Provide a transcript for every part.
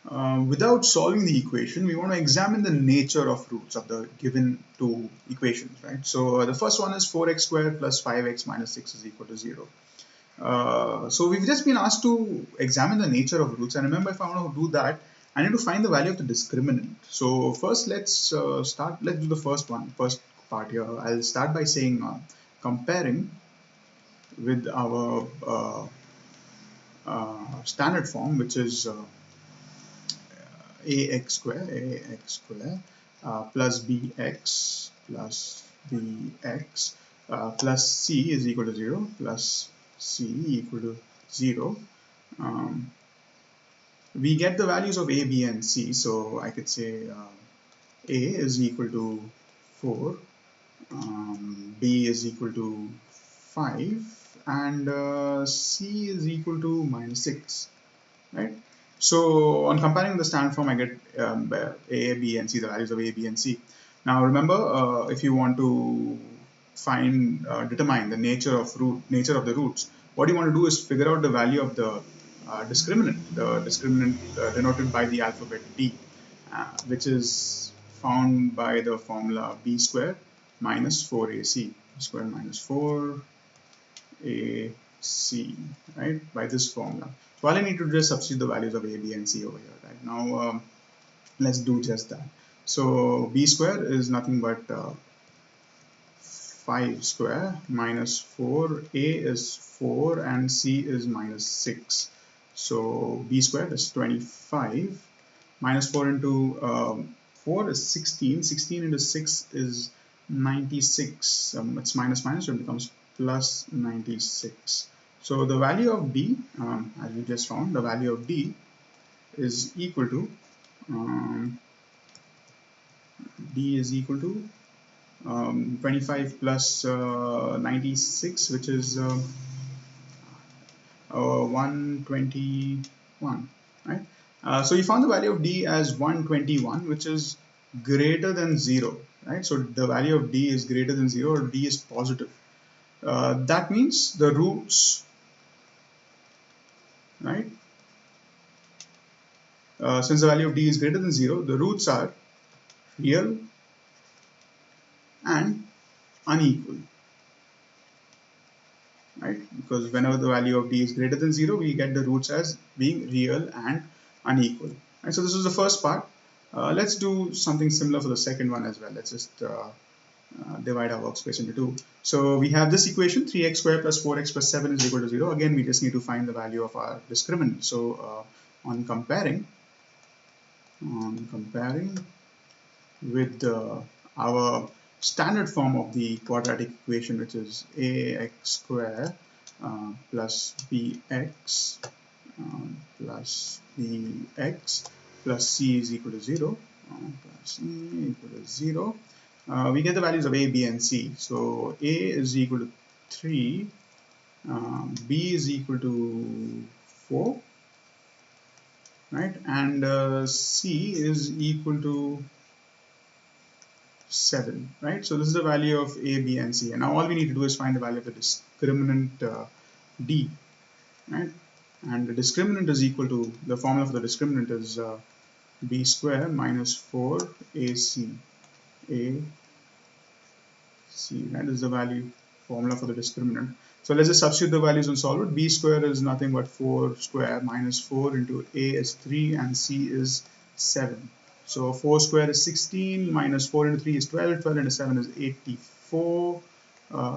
Without solving the equation, we want to examine the nature of roots of the given two equations, right? So the first one is 4x squared plus 5x minus 6 is equal to 0. So we've just been asked to examine the nature of roots, and remember, if I want to do that, I need to find the value of the discriminant. So first, let's do the first part here. I'll start by saying comparing with our standard form, which is ax square plus bx plus c is equal to 0 plus c equal to 0. We get the values of a, b and c, so I could say a is equal to 4, b is equal to 5, and c is equal to minus 6, right? So on comparing the standard form, I get a, b and c, the values of a, b and c. Now remember, if you want to determine the nature of the roots, what you want to do is figure out the value of the discriminant denoted by the alphabet d, which is found by the formula b squared minus 4ac, b squared minus 4ac, right, by this formula. So all I need to do is substitute the values of a, b and c over here, right? Now let's do just that. So b square is nothing but 5 square minus 4, a is 4 and c is minus 6. So b squared is 25, minus 4 into 4 is 16, 16 into 6 is 96, it's minus minus, so it becomes plus 96. So the value of d, as we just found, the value of d is equal to 25 plus 96, which is 121, right? So we found the value of d as 121, which is greater than 0, right? So the value of d is greater than 0, or d is positive. That means the roots, right? Since the value of d is greater than 0, the roots are real and unequal, right? Because whenever the value of d is greater than 0, we get the roots as being real and unequal, right? So this is the first part. Let's do something similar for the second one as well. Let's just divide our workspace into two. So we have this equation, 3x squared plus 4x plus 7 is equal to 0. Again, we just need to find the value of our discriminant. So on comparing with our standard form of the quadratic equation, which is ax squared plus bx plus c is equal to 0, we get the values of a, b and c. So a is equal to 3, b is equal to 4, right, and c is equal to 7, right? So this is the value of a, b and c, and now all we need to do is find the value of the discriminant d, right? And the discriminant is equal to, the formula for the discriminant is b squared minus 4ac, right? This is the value formula for the discriminant. So let's just substitute the values and solve it. B squared is nothing but 4 square minus 4 into a is 3 and c is 7. So 4 square is 16, minus 4 into 3 is 12, 12 into 7 is 84,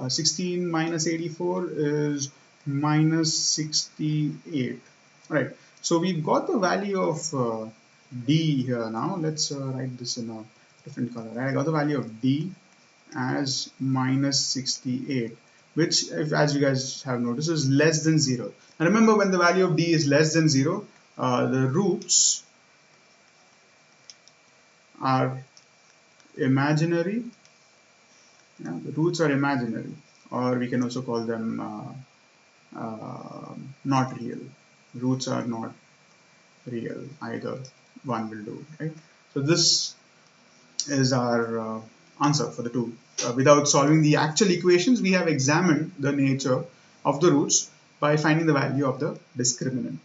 16 minus 84 is minus 68. Right, so we've got the value of d here. Now let's write this in a different color. Right? I got the value of d as minus 68, which, as you guys have noticed, is less than 0. And remember, when the value of d is less than 0, the roots are imaginary. Yeah, the roots are imaginary, or we can also call them not real. Roots are not real, either one will do, right? So this is our answer for the two. Without solving the actual equations, we have examined the nature of the roots by finding the value of the discriminant.